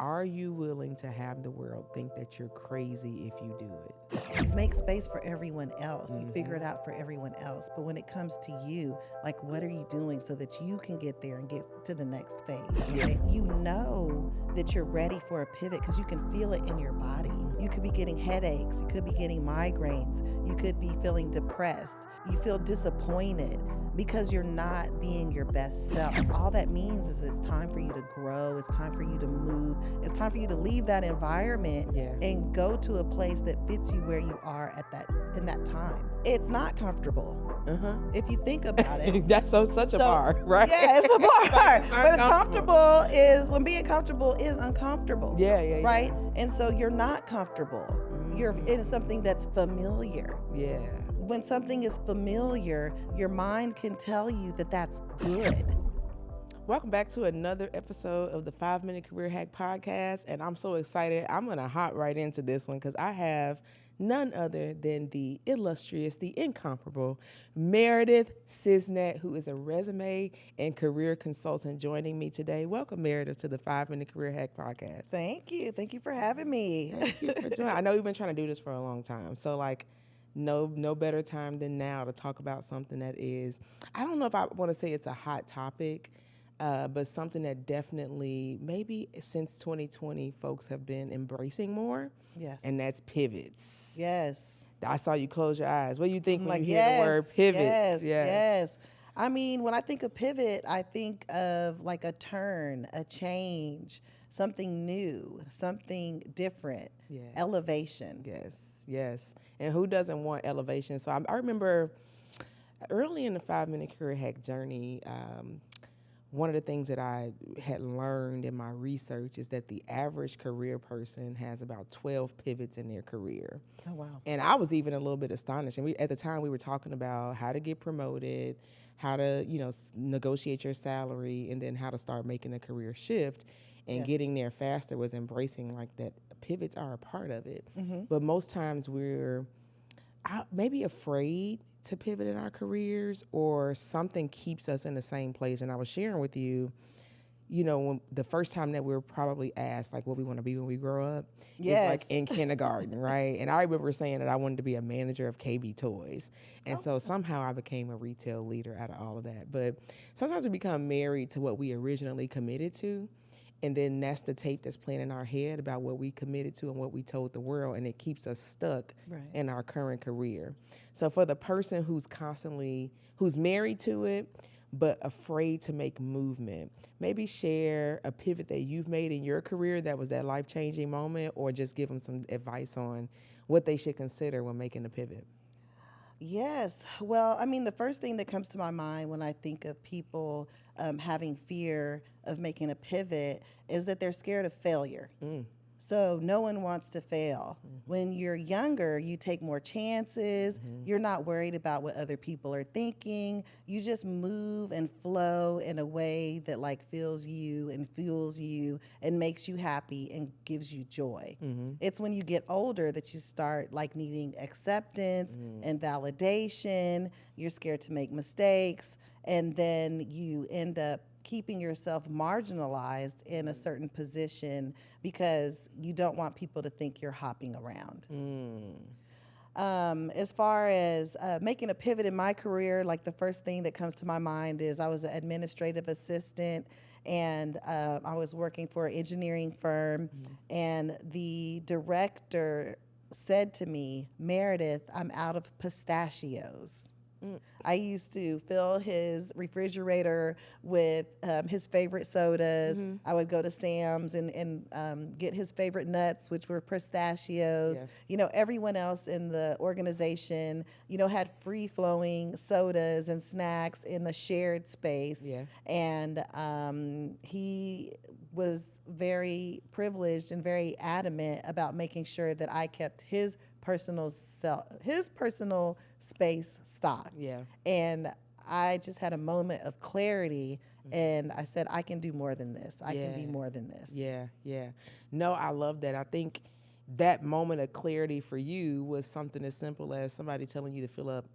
are you willing to have the world think that you're crazy if you do it? You make space for everyone else. You figure it Mm-hmm. out for everyone else. But when it comes to you, like, what are you doing so that you can get there and get to the next phase, right? You know that you're ready for a pivot because you can feel it in your body. You could be getting headaches. You could be getting migraines. You could be feeling depressed. You feel disappointed because you're not being your best self. All that means is it's time for you to grow. It's time for you to move. It's time for you to leave that environment Yeah. and go to a place that fits you where you are at that in that time. It's not comfortable. Uh-huh. If you think about it. That's such a bar, right? Yeah, it's a bar. It's But uncomfortable. comfortable is when being comfortable is uncomfortable. Yeah. Right? And so you're not comfortable. You're in something that's familiar. Yeah. When something is familiar, your mind can tell you that that's good. Welcome back to another episode of the 5-Minute Career Hack Podcast. And I'm so excited. I'm going to hop right into this one because I have none other than the illustrious, the incomparable Meredith Cesnik, who is a resume and career consultant, joining me today. Welcome, Meredith, to the 5-Minute Career Hack Podcast. Thank you. Thank you for having me. Thank you for joining. I know you've been trying to do this for a long time. So, like, no better time than now to talk about something that is, I don't know if I want to say it's a hot topic, but something that definitely, maybe since 2020, folks have been embracing more. Yes. And that's pivots. Yes. I saw you close your eyes. What do you think when Like, you hear the word pivot? Yes. I mean, when I think of pivot, I think of like a turn, a change, something new, something different, elevation. Yes. And who doesn't want elevation? So I remember early in the 5-Minute Career Hack journey, one of the things that I had learned in my research is that the average career person has about 12 pivots in their career. Oh, wow. And I was even a little bit astonished. And at the time, we were talking about how to get promoted, how to, negotiate your salary, and then how to start making a career shift. And getting there faster was embracing like that pivots are a part of it. Mm-hmm. But most times we're maybe afraid to pivot in our careers, or something keeps us in the same place. And I was sharing with you, when the first time that we were probably asked like what we want to be when we grow up, is like in kindergarten, right? And I remember saying that I wanted to be a manager of KB Toys. And so somehow I became a retail leader out of all of that. But sometimes we become married to what we originally committed to. And then that's the tape that's playing in our head about what we committed to and what we told the world, and it keeps us stuck in our current career. So for the person who's married to it, but afraid to make movement, maybe share a pivot that you've made in your career that was that life-changing moment, or just give them some advice on what they should consider when making a pivot. Yes. Well, I mean, the first thing that comes to my mind when I think of people having fear of making a pivot is that they're scared of failure. So no one wants to fail. When you're younger, you take more chances. You're not worried about what other people are thinking. You just move and flow in a way that like fills you and fuels you and makes you happy and gives you joy. It's when you get older that you start like needing acceptance and validation. You're scared to make mistakes, and then you end up keeping yourself marginalized in a certain position because you don't want people to think you're hopping around. As far as making a pivot in my career, like the first thing that comes to my mind is I was an administrative assistant, and I was working for an engineering firm, and the director said to me, "Meredith, I'm out of pistachios." I used to fill his refrigerator with his favorite sodas. I would go to Sam's and get his favorite nuts, which were pistachios. Everyone else in the organization, had free-flowing sodas and snacks in the shared space. And he was very privileged and very adamant about making sure that I kept his personal space stocked. And I just had a moment of clarity, and I said, I can do more than this. I can be more than this. No, I love that. I think that moment of clarity for you was something as simple as somebody telling you to fill up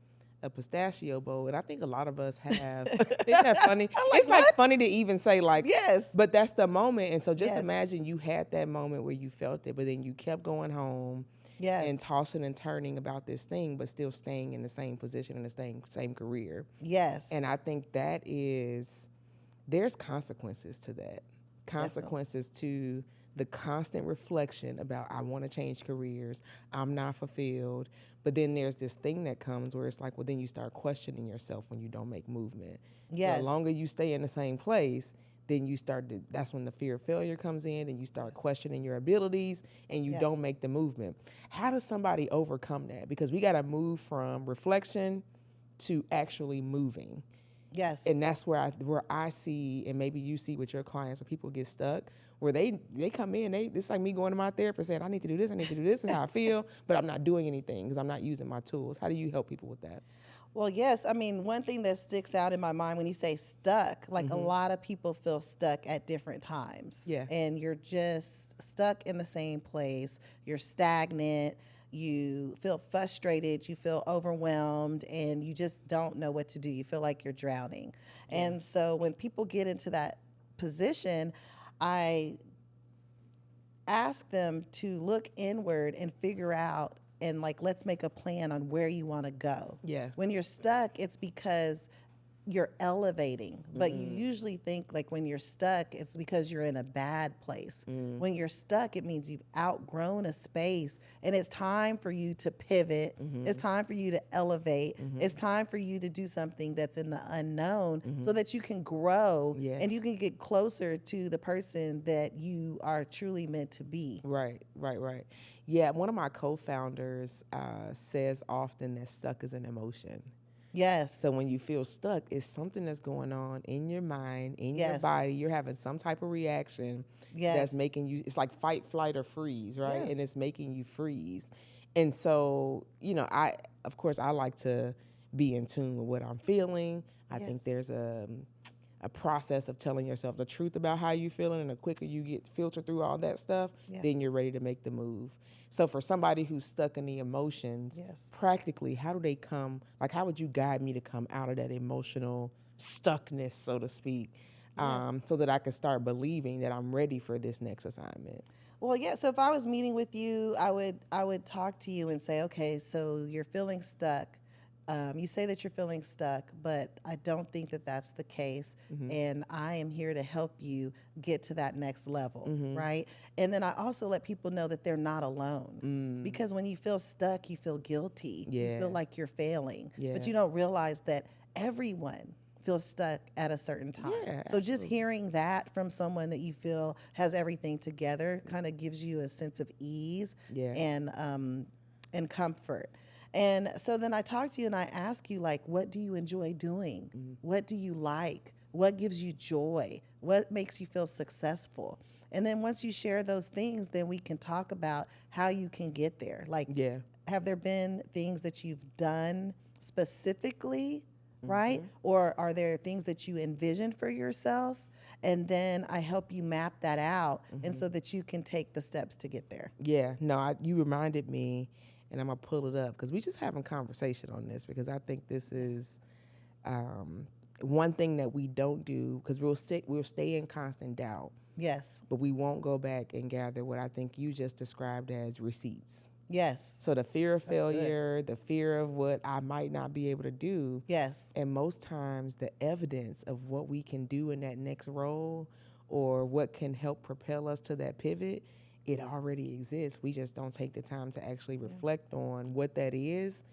a pistachio bowl, and I think a lot of us have. Isn't that funny? It's what? like funny to even say like, Yes. but that's the moment. And so just Yes. imagine you had that moment where you felt it, but then you kept going home Yes. and tossing and turning about this thing, but still staying in the same position in the same career. Yes. And I think there's consequences to that. Consequences to the constant reflection about, I want to change careers, I'm not fulfilled. But then there's this thing that comes where it's like, well, then you start questioning yourself when you don't make movement. Yes. The longer you stay in the same place, then that's when the fear of failure comes in, and you start questioning your abilities, and you don't make the movement. How does somebody overcome that? Because we got to move from reflection to actually moving. Yes. And that's where I see, and maybe you see with your clients, where people get stuck, where they come in, it's like me going to my therapist saying, I need to do this, and how I feel, but I'm not doing anything because I'm not using my tools. How do you help people with that? Well, yes. I mean, one thing that sticks out in my mind when you say stuck, like a lot of people feel stuck at different times. Yeah. And you're just stuck in the same place. You're stagnant. You feel frustrated. You feel overwhelmed, and you just don't know what to do. You feel like you're drowning. Yeah. And so when people get into that position, I ask them to look inward and figure out, and like, let's make a plan on where you want to go. Yeah. When you're stuck, it's because you're elevating, but you usually think like when you're stuck, it's because you're in a bad place. When you're stuck, it means you've outgrown a space, and it's time for you to pivot. It's time for you to elevate. It's time for you to do something that's in the unknown, so that you can grow and you can get closer to the person that you are truly meant to be. Right. Yeah, one of my co-founders says often that stuck is an emotion. Yes. So when you feel stuck, it's something that's going on in your mind, in your body. You're having some type of reaction that's making you, it's like fight, flight, or freeze, right? Yes. And it's making you freeze. And so, of course, I like to be in tune with what I'm feeling. I think there's a process of telling yourself the truth about how you're feeling, and the quicker you get filtered through all that stuff, then you're ready to make the move. So for somebody who's stuck in the emotions, practically, how would you guide me to come out of that emotional stuckness, so to speak, so that I can start believing that I'm ready for this next assignment? Well, yeah. So if I was meeting with you, I would talk to you and say, okay, so you're feeling stuck. You say that you're feeling stuck, but I don't think that that's the case. And I am here to help you get to that next level, right? And then I also let people know that they're not alone. Because when you feel stuck, you feel guilty. You feel like you're failing. But you don't realize that everyone feels stuck at a certain time. So just hearing that from someone that you feel has everything together kind of gives you a sense of ease and comfort. And so then I talk to you and I ask you, like, what do you enjoy doing? What do you like? What gives you joy? What makes you feel successful? And then once you share those things, then we can talk about how you can get there. Like, have there been things that you've done specifically, right? Or are there things that you envision for yourself? And then I help you map that out, and so that you can take the steps to get there. Yeah, no, you reminded me, and I'm going to pull it up because we just having conversation on this, because I think this is one thing that we don't do, because we'll stay in constant doubt. Yes. But we won't go back and gather what I think you just described as receipts. Yes. So the fear of failure, the fear of what I might not be able to do. Yes. And most times the evidence of what we can do in that next role, or what can help propel us to that pivot, it already exists. We just don't take the time to actually reflect on what that is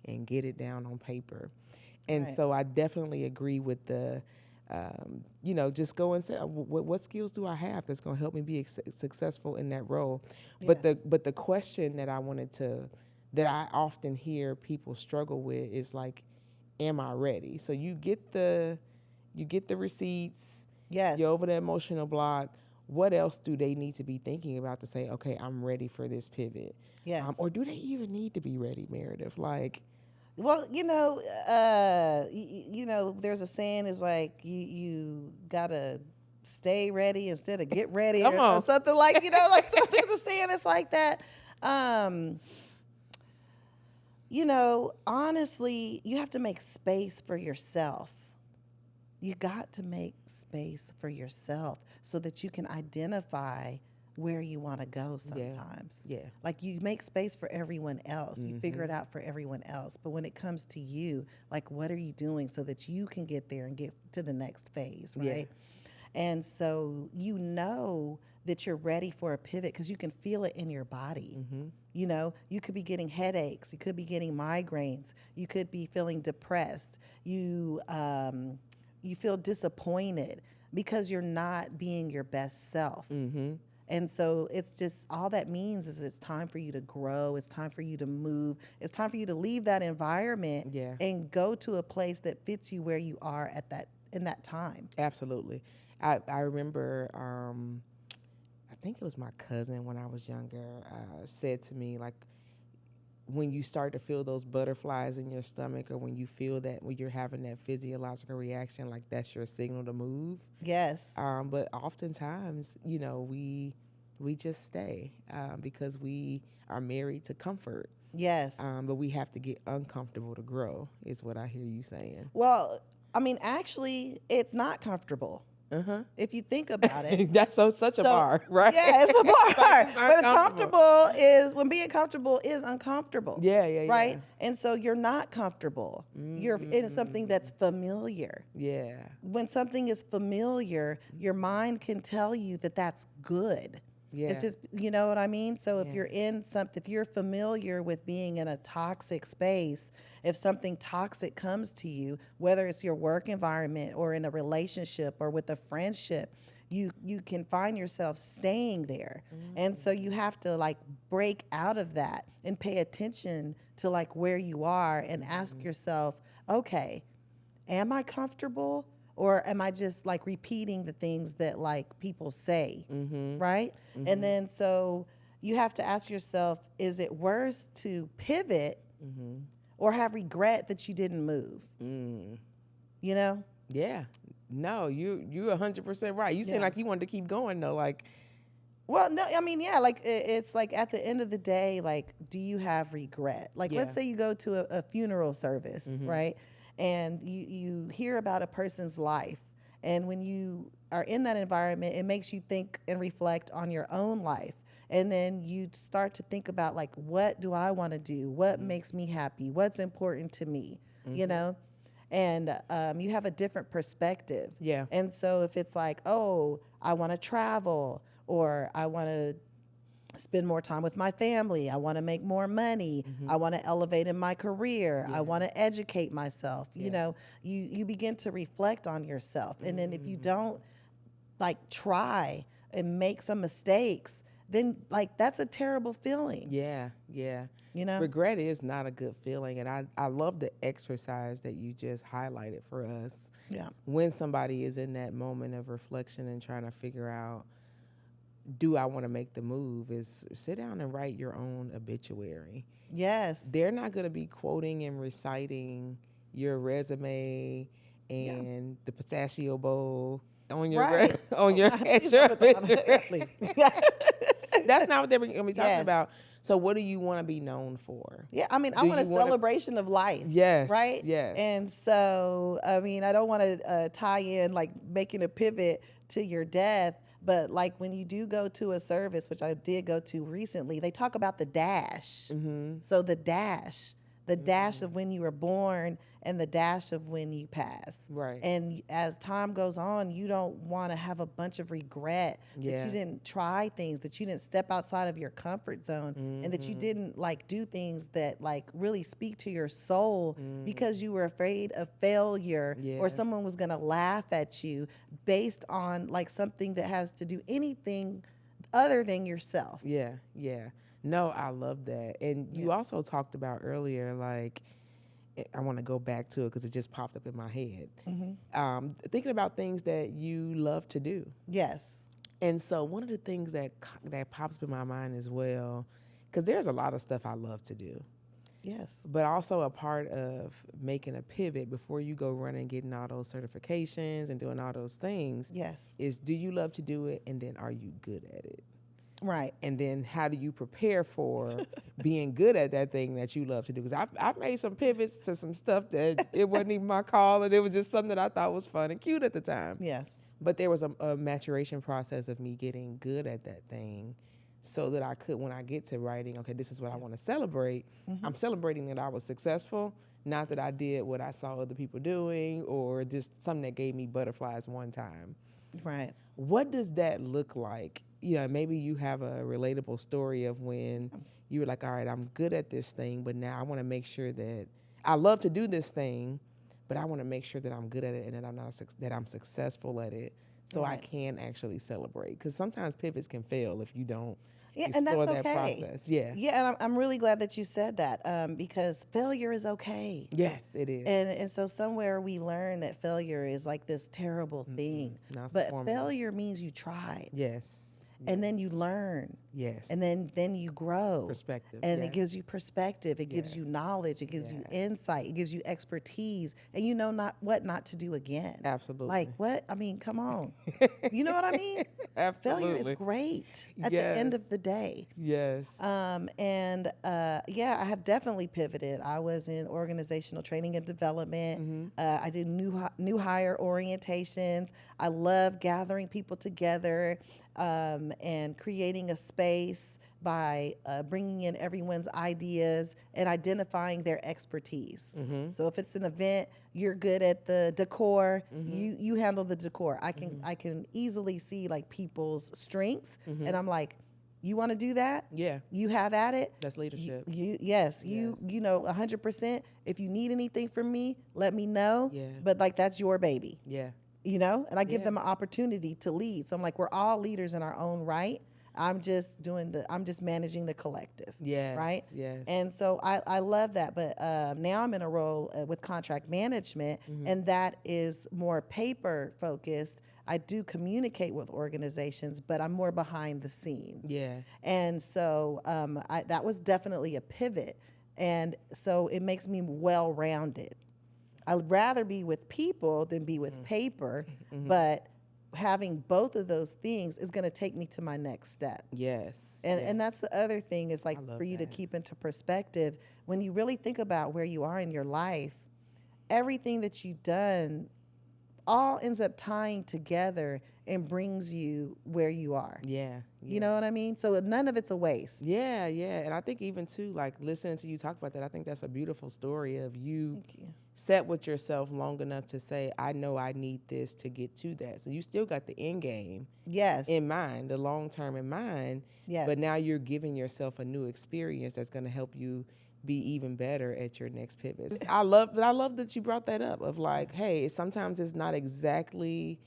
and get it down on paper. And so I definitely agree with the, just go and say, what skills do I have that's going to help me be successful in that role? But the question that that I often hear people struggle with is like, am I ready? So you get the receipts. Yes. You're over the emotional block. What else do they need to be thinking about to say, okay, I'm ready for this pivot? Yes. Or do they even need to be ready, Meredith? Well, there's a saying is like, you gotta stay ready instead of get ready, or something like, so there's a saying that's like that. Honestly, you have to make space for yourself. You got to make space for yourself so that you can identify where you want to go Yeah. sometimes. Yeah. Like you make space for everyone else. You figure it Mm-hmm. out for everyone else. But when it comes to you, like what are you doing so that you can get there and get to the next phase, Yeah. right? And so that you're ready for a pivot because you can feel it in your body. Mm-hmm. You could be getting headaches, you could be getting migraines, you could be feeling depressed, you feel disappointed because you're not being your best self. Mm-hmm. And so it's just all that means is it's time for you to grow, it's time for you to move, it's time for you to leave that environment Yeah. and go to a place that fits you where you are at that in that time. Absolutely. I remember, I think it was my cousin when I was younger, said to me, like, when you start to feel those butterflies in your stomach, or when you feel that, when you're having that physiological reaction, like that's your signal to move. Yes. But oftentimes, we just stay because we are married to comfort. Yes. But we have to get uncomfortable to grow, is what I hear you saying. Well, I mean, actually, it's not comfortable. Uh-huh. If you think about it. That's such a bar, right? Yeah, it's a bar. It's But uncomfortable. comfortable is when being comfortable is uncomfortable. Yeah, yeah, Right? yeah. And so you're not comfortable. You're in something that's familiar. Yeah. When something is familiar, your mind can tell you that that's good. Yeah. It's just, you know what I mean? So if Yeah. you're in something, if you're familiar with being in a toxic space, if something toxic comes to you, whether it's your work environment or in a relationship or with a friendship, you can find yourself staying there. And so you have to like break out of that and pay attention to like where you are and ask yourself, okay, am I comfortable? Or am I just like repeating the things that like people say, right? And then so you have to ask yourself, is it worse to pivot or have regret that you didn't move? You know? Yeah. No, you 100% right. You seem Yeah. like you wanted to keep going though. Like, Well, no, I mean, yeah, like it's like at the end of the day, like, do you have regret? Like, Yeah. let's say you go to a funeral service, right? And you hear about a person's life. And when you are in that environment, it makes you think and reflect on your own life. And then you start to think about, like, what do I want to do? What makes me happy? What's important to me? You know? And you have a different perspective. Yeah. And so if it's like, oh, I want to travel, or I want to spend more time with my family, I want to make more money, I want to elevate in my career, I want to educate myself, you know, you begin to reflect on yourself. And then if you don't like try and make some mistakes, then like that's a terrible feeling. Yeah. Yeah. You know? Regret is not a good feeling. And I love the exercise that you just highlighted for us. Yeah. When somebody is in that moment of reflection and trying to figure out, do I want to make the move, is sit down and write your own obituary. Yes. They're not going to be quoting and reciting your resume and the pistachio bowl on your Right. on your Please your don't put that on obituary. please. That's not what they're going to be talking Yes. about. So what do you want to be known for? Yeah, I mean, I Do want a you wanna- celebration of life. Yes. Right? Yes. And so, I mean, I don't want to tie in like making a pivot to your death, but like when you do go to a service, which I did go to recently, they talk about the dash. So the dash of when you were born and the dash of when you pass. Right. And as time goes on, you don't want to have a bunch of regret that Yeah. you didn't try things, that you didn't step outside of your comfort zone, and that you didn't like do things that like really speak to your soul because you were afraid of failure or someone was going to laugh at you based on like something that has to do anything other than yourself. Yeah, yeah. No, I love that. And you also talked about earlier, like, I want to go back to it because it just popped up in my head. Thinking about things that you love to do. Yes. And so one of the things that pops up in my mind as well, because there's a lot of stuff I love to do, Yes. but also a part of making a pivot before you go running and getting all those certifications and doing all those things Yes. is, do you love to do it, and then are you good at it? Right. And then how do you prepare for being good at that thing that you love to do? Because I've made some pivots to some stuff that it wasn't even my call, and it was just something that I thought was fun and cute at the time. Yes. But there was a maturation process of me getting good at that thing so that I could, when I get to writing, okay, this is what I want to celebrate. I'm celebrating that I was successful, not that I did what I saw other people doing or just something that gave me butterflies one time. Right. What does that look like? You know, maybe you have a relatable story of when you were like, all right, I'm good at this thing, but now I want to make sure that I love to do this thing, but I want to make sure that I'm good at it and that I'm successful at it, so I can actually celebrate. Because sometimes pivots can fail if you don't and that's explore that okay. process. Yeah. Yeah, and I'm really glad that you said that, because failure is okay. Yes, it is. And so somewhere we learn that failure is like this terrible thing. Not But formula. failure means you tried. Yes. And then you learn. Yes. And then you grow. Perspective. And yes. it gives you perspective. It gives you knowledge. It gives you insight. It gives you expertise. And you know what not to do again. Absolutely. Like what? I mean, come on. You know what I mean? Absolutely. Failure is great at the end of the day. Yes. Yeah, I have definitely pivoted. I was in organizational training and development. I did new hire orientations. I love gathering people together and creating a space by bringing in everyone's ideas and identifying their expertise. So if it's an event, you're good at the decor, you handle the decor. I can easily see like people's strengths, and I'm like, you want to do that? Yeah. You have at it. That's leadership. You know 100%. If you need anything from me, let me know. Yeah. But like that's your baby. Yeah. You know, and I give them an opportunity to lead. So I'm like, we're all leaders in our own right. I'm just managing the collective. Yes. Right. Yes. And so I love that. But now I'm in a role with contract management, and that is more paper focused. I do communicate with organizations, but I'm more behind the scenes. Yeah. And so that was definitely a pivot. And so it makes me well-rounded. I'd rather be with people than be with paper, but having both of those things is going to take me to my next step. Yes. And that's the other thing is like for you to that. keep into perspective, when you really think about where you are in your life, everything that you've done all ends up tying together and brings you where you are. Yeah. You know what I mean? So none of it's a waste. Yeah, yeah. And I think even too, like listening to you talk about that, I think that's a beautiful story of you set with yourself long enough to say, I know I need this to get to that. So you still got the end game in mind, the long term in mind. Yes. But now you're giving yourself a new experience that's going to help you be even better at your next pivot. I love that you brought that up of like, hey, sometimes it's not exactly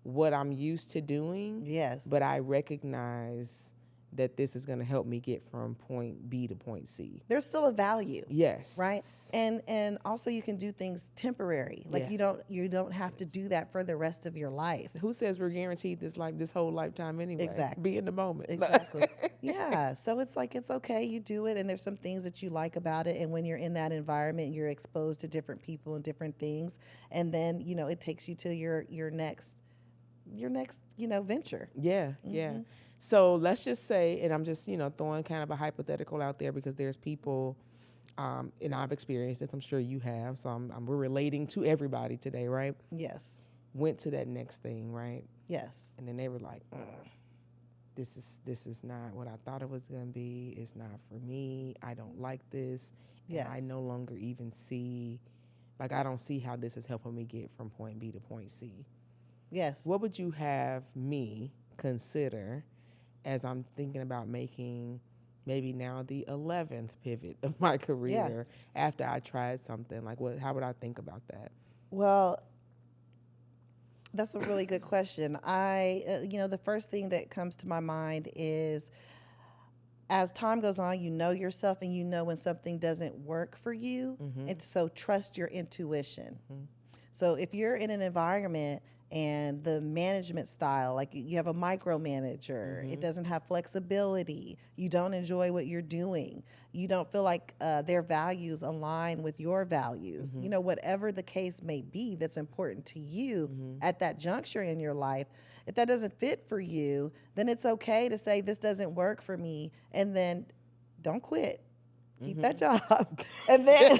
what I'm used to doing. Yes. But I recognize that this is going to help me get from point B to point C. There's still a value. Yes. Right? And also you can do things temporary. Like you don't have to do that for the rest of your life. Who says we're guaranteed this whole lifetime anyway? Exactly. Be in the moment. Exactly. Yeah. So it's like it's okay, you do it, and there's some things that you like about it, and when you're in that environment, you're exposed to different people and different things, and then, you know, it takes you to your next venture. Yeah, yeah. So let's just say, and I'm just, throwing kind of a hypothetical out there because there's people, and I've experienced this, I'm sure you have, so we're relating to everybody today, right? Yes. Went to that next thing, right? Yes. And then they were like, this is not what I thought it was going to be. It's not for me. I don't like this. Yes. And I no longer even see, I don't see how this is helping me get from point B to point C. Yes. What would you have me consider as I'm thinking about making maybe now the 11th pivot of my career after I tried something? How would I think about that? Well, that's a really good question. The first thing that comes to my mind is as time goes on, you know yourself and you know when something doesn't work for you. And so trust your intuition. So if you're in an environment and the management style. Like you have a micromanager, it doesn't have flexibility. You don't enjoy what you're doing. You don't feel like their values align with your values. You know, whatever the case may be that's important to you at that juncture in your life. If that doesn't fit for you, then it's okay to say this doesn't work for me, and then don't quit. Keep that job, and then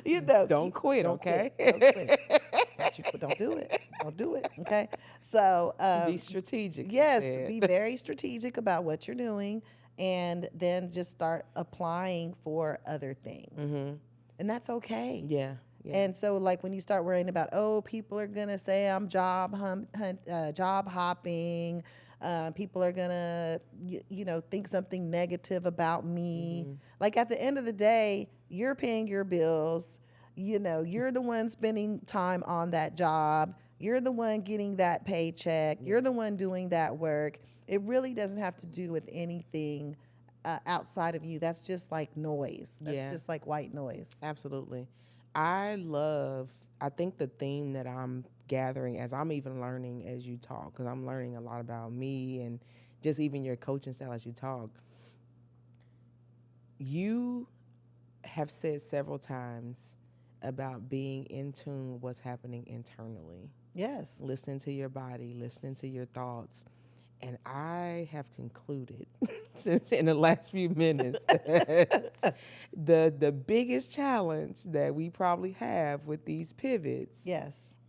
you know, Don't quit, don't okay? quit, don't quit. Don't do it. Don't do it. Okay. So Be strategic. you yes, said. be very strategic about what you're doing, and then just start applying for other things, and that's okay. Yeah. Yeah. And so, like when you start worrying about, oh, people are gonna say I'm job hopping, people are gonna, you know, think something negative about me. Like at the end of the day, you're paying your bills. You know, you're the one spending time on that job. You're the one getting that paycheck. You're the one doing that work. It really doesn't have to do with anything outside of you. That's just like noise. That's just like white noise. Absolutely. I think the theme that I'm gathering as I'm even learning as you talk, because I'm learning a lot about me and just even your coaching style as you talk. You have said several times about being in tune with what's happening internally. Yes. Listening to your body, listening to your thoughts. And I have concluded, since in the last few minutes, the biggest challenge that we probably have with these pivots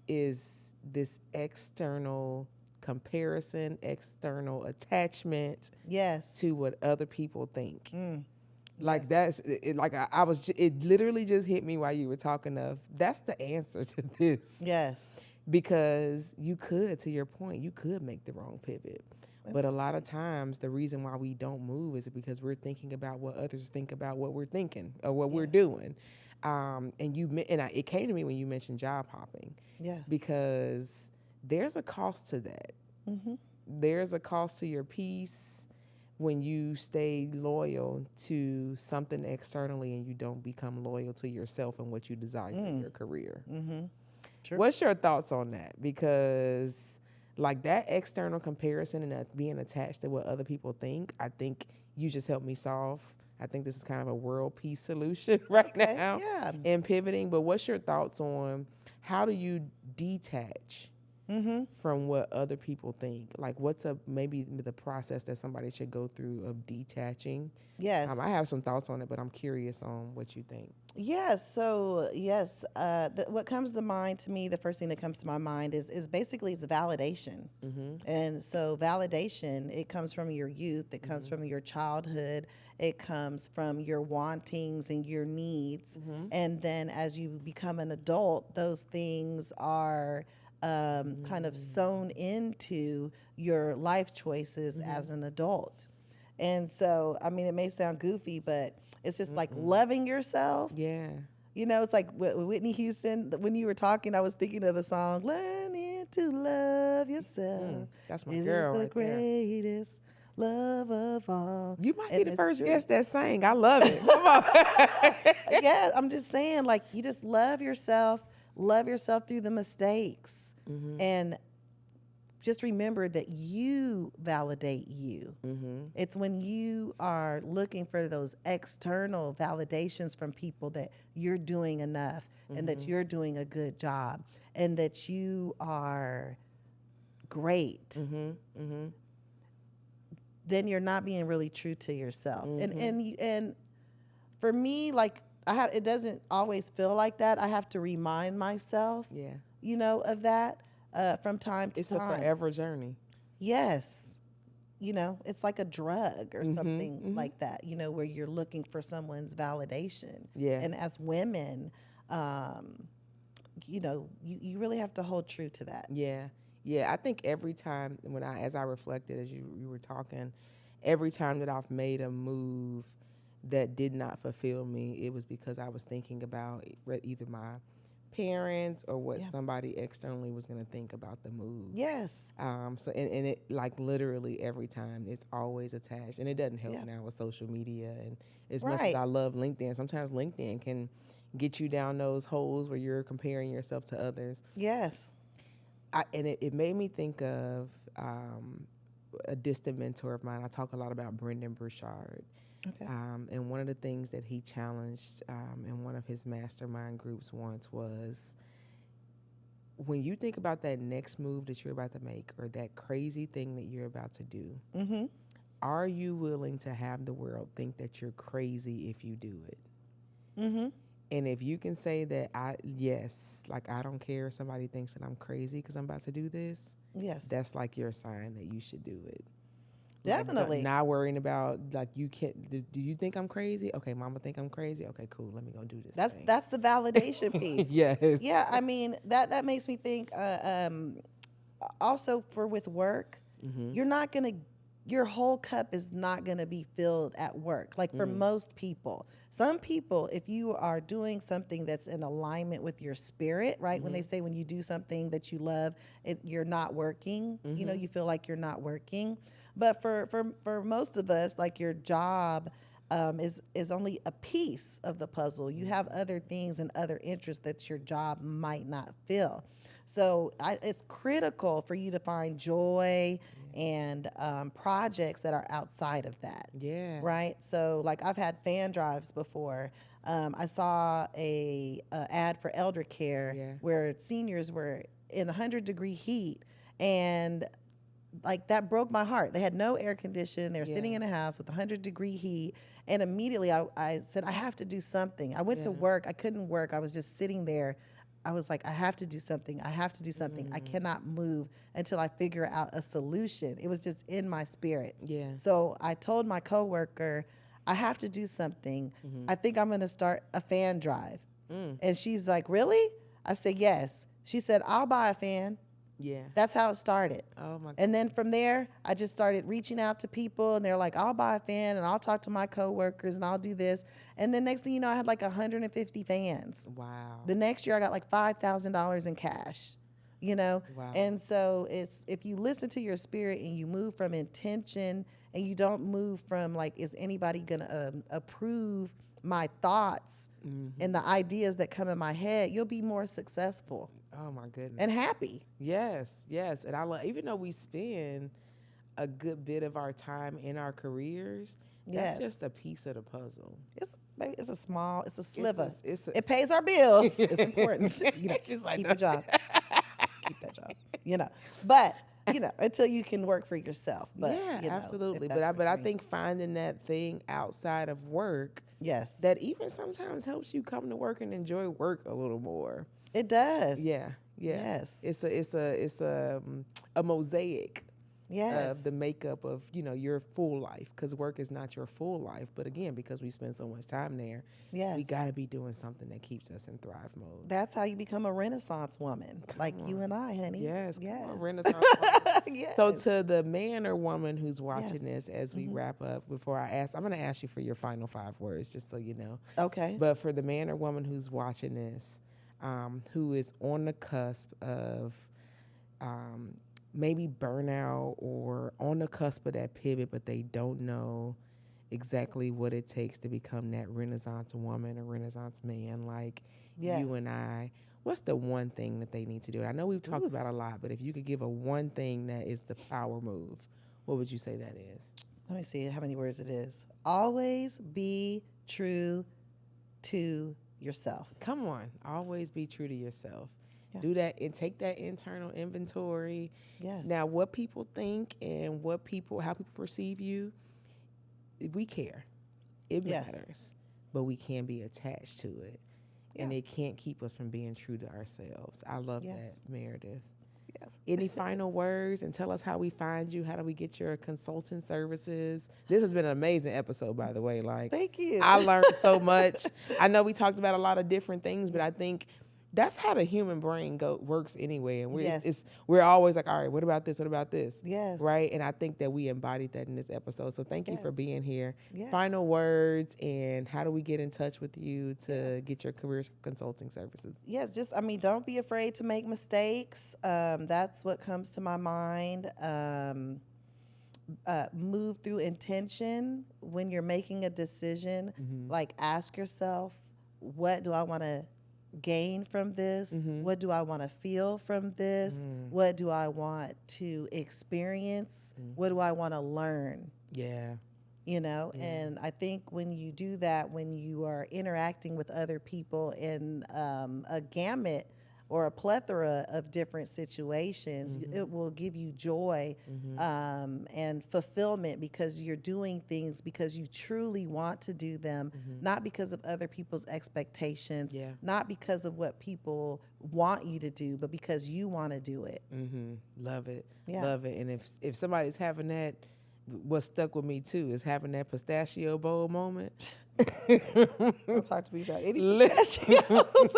is this external comparison, external attachment to what other people think. Like that's it, like I was. It literally just hit me while you were talking. That's the answer to this. Yes. Because you could, to your point, you could make the wrong pivot. But a lot of times, the reason why we don't move is because we're thinking about what others think about what we're thinking or what we're doing. It came to me when you mentioned job hopping. Yes. Because there's a cost to that. There's a cost to your peace when you stay loyal to something externally and you don't become loyal to yourself and what you desire in your career. True. What's your thoughts on that? Because like that external comparison and being attached to what other people think, I think you just helped me solve. I think this is kind of a world peace solution right now in pivoting. But what's your thoughts on how do you detach from what other people think? Like what's maybe the process that somebody should go through of detaching? Yes. I have some thoughts on it, but I'm curious on what you think. Yes. So yes, what comes to mind to me, the first thing that comes to my mind is basically it's validation. And so validation, it comes from your youth, it comes from your childhood, it comes from your wantings and your needs. And then as you become an adult, those things are kind of sewn into your life choices as an adult. And so, I mean, it may sound goofy, but it's just like loving yourself. Yeah. You know, it's like Whitney Houston, when you were talking, I was thinking of the song, Learning to Love Yourself. That's my girl. It is the greatest love of all. You might be the first guest that sang. I love it. Come on. Yeah, I'm just saying, like, you just love yourself through the mistakes. And just remember that you validate you. It's when you are looking for those external validations from people that you're doing enough and that you're doing a good job and that you are great. Then you're not being really true to yourself. And for me, like it doesn't always feel like that. I have to remind myself, you know, of that. From time to time. It's a forever journey. Yes. You know, it's like a drug or something like that, you know, where you're looking for someone's validation. Yeah. And as women, you know, you really have to hold true to that. Yeah. Yeah. I think every time as I reflected, as you were talking, every time that I've made a move that did not fulfill me, it was because I was thinking about either my parents or what somebody externally was going to think about the move. Yes. So and it like literally every time it's always attached, and it doesn't help now with social media and as much as I love LinkedIn, sometimes LinkedIn can get you down those holes where you're comparing yourself to others. Yes. And it made me think of a distant mentor of mine. I talk a lot about Brendan Burchard. Okay. And one of the things that he challenged in one of his mastermind groups once was, when you think about that next move that you're about to make or that crazy thing that you're about to do, Mm-hmm. are you willing to have the world think that you're crazy if you do it? Mm-hmm. And if you can say that, yes, like I don't care if somebody thinks that I'm crazy because I'm about to do this, Yes. that's like your sign that you should do it. Definitely. Like, not worrying about, like, you can't, do you think I'm crazy? Okay, mama think I'm crazy. Okay, cool. Let me go do this thing. That's the validation piece. Yes. Yeah, I mean that makes me think. Also, for with work, you're not gonna. Your whole cup is not gonna be filled at work. Like for most people, some people, if you are doing something that's in alignment with your spirit, right? When they say when you do something that you love, you're not working. You know, you feel like you're not working. But for most of us, like your job is only a piece of the puzzle. You have other things and other interests that your job might not fill. So it's critical for you to find joy and projects that are outside of that. Yeah. Right. So like I've had fan drives before. I saw a ad for elder care where seniors were in 100-degree heat, and like that broke my heart. They had no air conditioning. They were sitting in a house with 100-degree heat. And immediately I said, I have to do something. I went to work. I couldn't work. I was just sitting there. I was like, I have to do something. I have to do something. I cannot move until I figure out a solution. It was just in my spirit. Yeah. So I told my coworker, I have to do something. I think I'm going to start a fan drive. And she's like, really? I said, yes. She said, I'll buy a fan. Yeah. That's how it started. Oh my God. And then from there, I just started reaching out to people, and they're like, I'll buy a fan and I'll talk to my coworkers and I'll do this. And then next thing you know, I had like 150 fans. Wow. The next year I got like $5,000 in cash, you know? Wow. And so it's, if you listen to your spirit and you move from intention and you don't move from like, is anybody going to approve my thoughts and the ideas that come in my head, you'll be more successful. Oh my goodness. And happy. Yes, yes. And I love, even though we spend a good bit of our time in our careers, that's just a piece of the puzzle. It's a small, it's a sliver. It pays our bills. It's important. You know, She's like, keep no. your job. Keep that job. You know, but you know, until you can work for yourself. But yeah, you know, absolutely. if that's But I what you think finding that thing outside of work, yes, that even sometimes helps you come to work and enjoy work a little more. it does. Yeah, yeah. Yes. It's a mosaic Yes. of the makeup of, you know, your full life, because work is not your full life. But again, because we spend so much time there, Yes. we got to be doing something that keeps us in thrive mode. That's how you become a Renaissance woman, like you and I, honey. Yes, Yes. come on, Renaissance woman. Yes. So to the man or woman who's watching Yes. this, as we wrap up, before I ask, I'm going to ask you for your final 5 words, just so you know. Okay. But for the man or woman who's watching this, who is on the cusp of maybe burnout or on the cusp of that pivot, but they don't know exactly what it takes to become that Renaissance woman or Renaissance man like you and I, what's the one thing that they need to do? I know we've talked about a lot, but if you could give a one thing that is the power move, what would you say that is? Let me see how many words it is. Always be true to yourself. Come on, always be true to yourself. Yeah. Do that and take that internal inventory. Yes. Now, what people think and how people perceive you, we care. It matters, but we can be attached to it, and it can't keep us from being true to ourselves. I love that, Meredith. Yes. Any final words, and tell us how we find you? How do we get your consulting services? This has been an amazing episode, by the way. Like, thank you. I learned so much. I know we talked about a lot of different things, but I think that's how the human brain works anyway. And we're always like, all right, what about this? What about this? Yes. Right? And I think that we embodied that in this episode. So thank you for being here. Yes. Final words, and how do we get in touch with you to get your career consulting services? Yes, don't be afraid to make mistakes. That's what comes to my mind. Move through intention when you're making a decision. Like, ask yourself, what do I want to gain from this? What do I want to feel from this? What do I want to experience? What do I want to learn? Yeah. You know, and I think when you do that, when you are interacting with other people in a gamut or a plethora of different situations, it will give you joy and fulfillment because you're doing things because you truly want to do them, not because of other people's expectations, not because of what people want you to do, but because you want to do it. Love it. Love it. And if somebody's having that, what stuck with me too is having that pistachio bowl moment. Don't talk to me about any pistachios.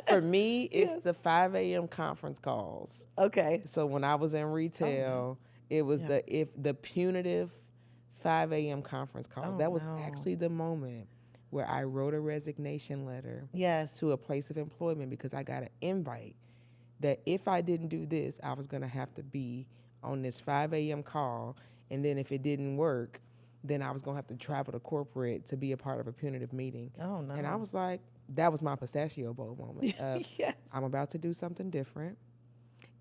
For me, it's the 5 a.m. conference calls. Okay. So when I was in retail, it was the punitive 5 a.m. conference calls. That was actually the moment where I wrote a resignation letter to a place of employment because I got an invite that if I didn't do this, I was going to have to be on this 5 a.m. call. And then if it didn't work, then I was going to have to travel to corporate to be a part of a punitive meeting. Oh, no. And I was like, that was my pistachio bowl moment. Yes. I'm about to do something different.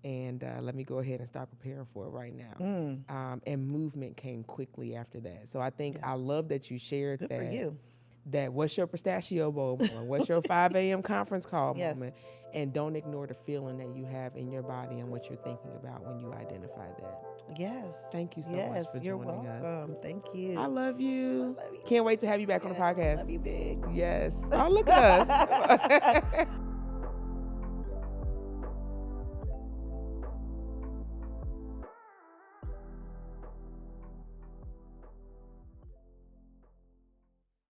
And let me go ahead and start preparing for it right now. And movement came quickly after that. So I think I love that you shared Good that. for you. That what's your pistachio bowl moment? What's your 5 a.m. conference call moment? And don't ignore the feeling that you have in your body and what you're thinking about when you identify that. Yes. Thank you so much for you're joining welcome. us. Thank you. I love you. I love you. Can't wait to have you back on the podcast. Love you big. Yes. Oh, look at us.